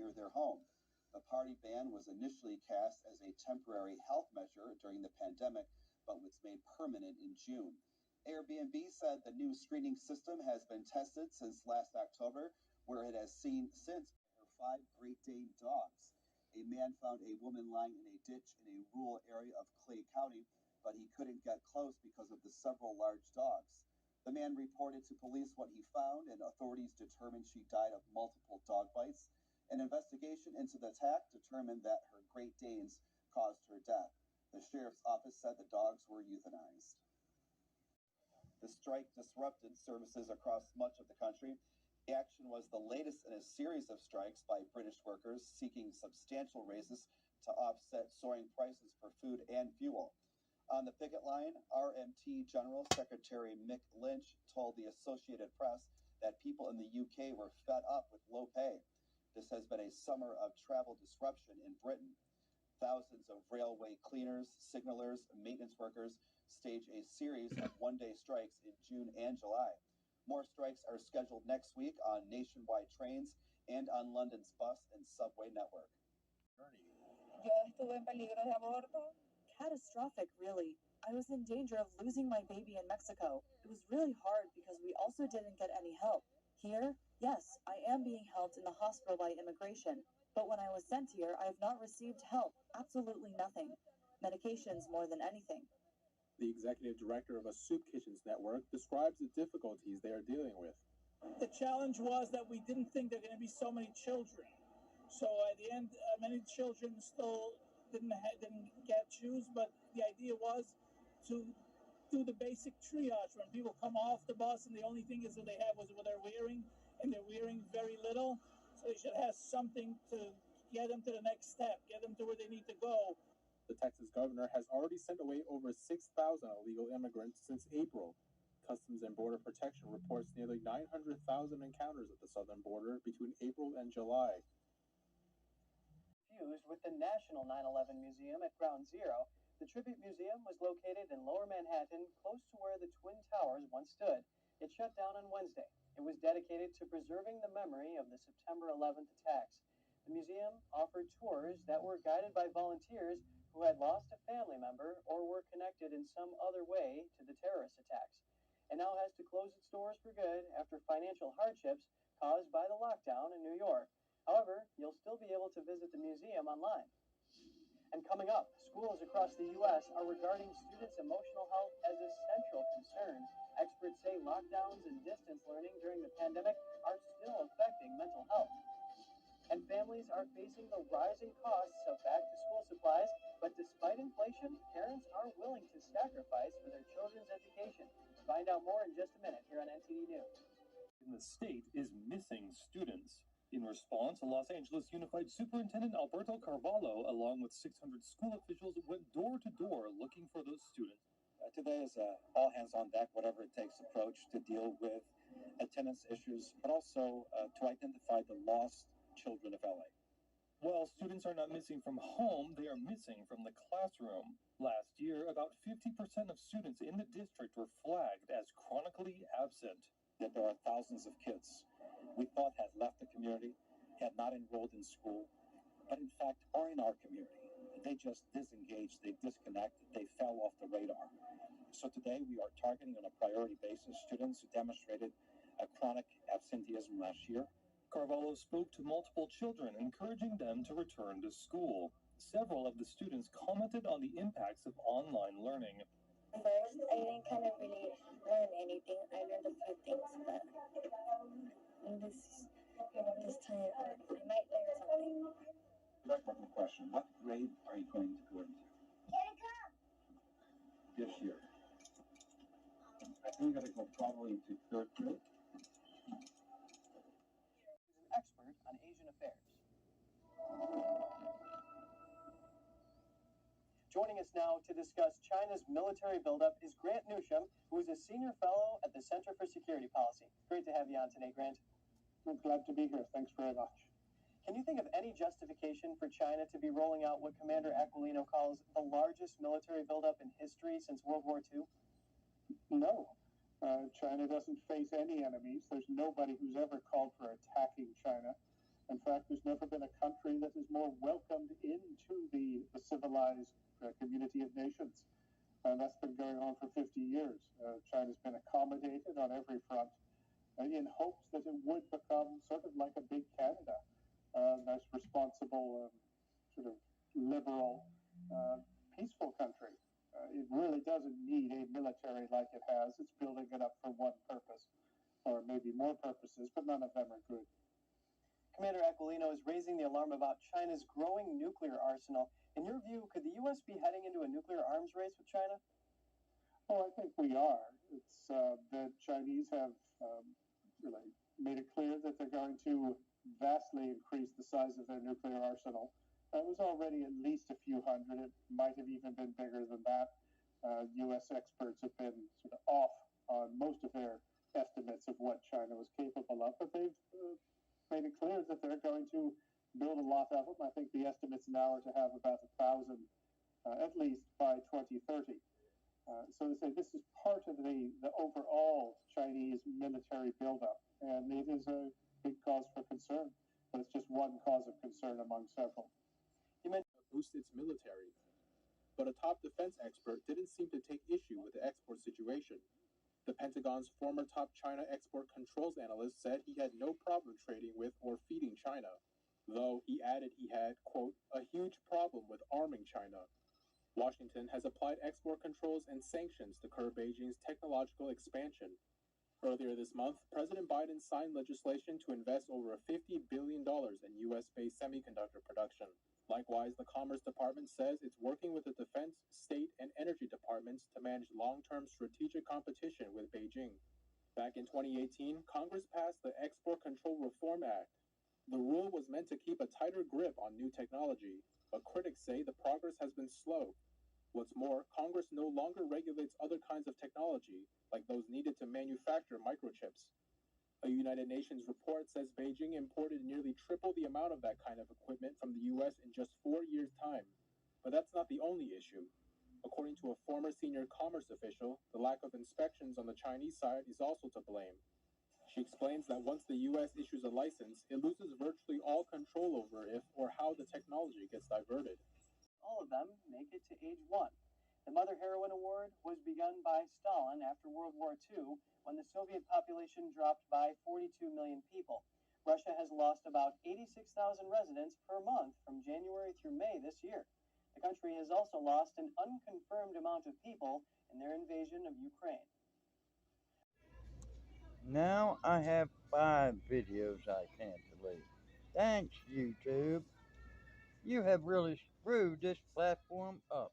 near their home. The party ban was initially cast as a temporary health measure during the pandemic, but was made permanent in June. Airbnb said the new screening system has been tested since last October, where it has seen since 5 Great Dane dogs. A man found a woman lying in a ditch in a rural area of Clay County, but he couldn't get close because of the several large dogs. The man reported to police what he found, and authorities determined she died of multiple dog bites. An investigation into the attack determined that her Great Danes caused her death. The sheriff's office said the dogs were euthanized. The strike disrupted services across much of the country. The action was the latest in a series of strikes by British workers seeking substantial raises to offset soaring prices for food and fuel. On the picket line, RMT General Secretary Mick Lynch told the Associated Press that people in the UK were fed up with low pay. This has been a summer of travel disruption in Britain. Thousands of railway cleaners, signalers, maintenance workers staged a series of one-day strikes in June and July. More strikes are scheduled next week on nationwide trains and on London's bus and subway network. Yo estuve en peligro de aborto. Catastrophic, really. I was in danger of losing my baby in Mexico. It was really hard because we also didn't get any help. Here, yes, I am being helped in the hospital by immigration. But when I was sent here, I have not received help. Absolutely nothing. Medications more than anything. The executive director of a soup kitchens network describes the difficulties they are dealing with. The challenge was that we didn't think there were going to be so many children. So at the end, many children still didn't get shoes, but the idea was to do the basic triage when people come off the bus and the only thing is that they have was what they're wearing, and they're wearing very little. So they should have something to get them to the next step, get them to where they need to go. The Texas governor has already sent away over 6,000 illegal immigrants since April. Customs and Border Protection reports nearly 900,000 encounters at the southern border between April and July. Fused with the National 9/11 Museum at Ground Zero, the Tribute Museum was located in Lower Manhattan, close to where the Twin Towers once stood. It shut down on Wednesday. It was dedicated to preserving the memory of the September 11th attacks. The museum offered tours that were guided by volunteers who had lost a family member or were connected in some other way to the terrorist attacks, and now has to close its doors for good after financial hardships caused by the lockdown in New York. However, you'll still be able to visit the museum online. And coming up, schools across the U.S. are regarding students' emotional health as a central concern. Experts say lockdowns and distance learning during the pandemic are still affecting mental health. And families are facing the rising costs of back-to-school supplies, but despite inflation, parents are willing to sacrifice for their children's education. Find out more in just a minute here on NTD News. The state is missing students. In response, Los Angeles Unified Superintendent Alberto Carvalho, along with 600 school officials, went door to door looking for those students. Today is all hands on deck, whatever it takes approach to deal with attendance issues, but also to identify the lost children of LA. While students are not missing from home, they are missing from the classroom. Last year, about 50% of students in the district were flagged as chronically absent. That there are thousands of kids we thought had left the community, had not enrolled in school, but in fact are in our community. They just disengaged, they disconnected, they fell off the radar. So today we are targeting on a priority basis students who demonstrated a chronic absenteeism last year. Carvalho spoke to multiple children, encouraging them to return to school. Several of the students commented on the impacts of online learning. First, I didn't kind of really learn anything. I learned a few things, but this time I might learn something. Very important question. What grade are you going to go into? This year. I think you're going to go probably into third grade. An expert on Asian affairs. Joining us now to discuss China's military buildup is Grant Newsham, who is a senior fellow at the Center for Security Policy. Great to have you on today, Grant. I'm glad to be here. Thanks very much. Can you think of any justification for China to be rolling out what Commander Aquilino calls the largest military buildup in history since World War II? No. China doesn't face any enemies. There's nobody who's ever called for attacking China. In fact, there's never been a country that is more welcomed into the civilized community of nations. And that's been going on for 50 years. China's been accommodated on every front in hopes that it would become sort of like a big Canada, nice, responsible, sort of liberal, peaceful country. It really doesn't need a military like it has. It's building it up for one purpose, or maybe more purposes, but none of them are good. Commander Aquilino is raising the alarm about China's growing nuclear arsenal. In your view, could the U.S. be heading into a nuclear arms race with China? Oh, I think we are. It's the Chinese have really made it clear that they're going to vastly increase the size of their nuclear arsenal. It was already at least a few hundred. It might have even been bigger than that. U.S. experts have been sort of off on most of their estimates of what China was capable of, but they've made it clear that they're going to build a lot of them. I think the estimates now are to have about 1,000 at least by 2030. So they say this is part of the overall Chinese military buildup, and it is a big cause for concern, but it's just one cause of concern among several. He meant to boost its military, but a top defense expert didn't seem to take issue with the export situation. The Pentagon's former top China export controls analyst said he had no problem trading with or feeding China, though he added he had, quote, a huge problem with arming China. Washington has applied export controls and sanctions to curb Beijing's technological expansion. Earlier this month, President Biden signed legislation to invest over $50 billion in U.S.-based semiconductor production. Likewise, the Commerce Department says it's working with the Defense, State, and Energy Departments to manage long-term strategic competition with Beijing. Back in 2018, Congress passed the Export Control Reform Act. The rule was meant to keep a tighter grip on new technology, but critics say the progress has been slow. What's more, Congress no longer regulates other kinds of technology, like those needed to manufacture microchips. A United Nations report says Beijing imported nearly triple the amount of that kind of equipment from the U.S. in just 4 years' time. But that's not the only issue. According to a former senior commerce official, the lack of inspections on the Chinese side is also to blame. She explains that once the U.S. issues a license, it loses virtually all control over if or how the technology gets diverted. All of them make it to age 1. The Mother Heroin Award was begun by Stalin after World War II, when the Soviet population dropped by 42 million people. Russia has lost about 86,000 residents per month from January through May this year. The country has also lost an unconfirmed amount of people in their invasion of Ukraine. Now I have 5 videos I can't delete. Thanks, YouTube. You have really screwed this platform up.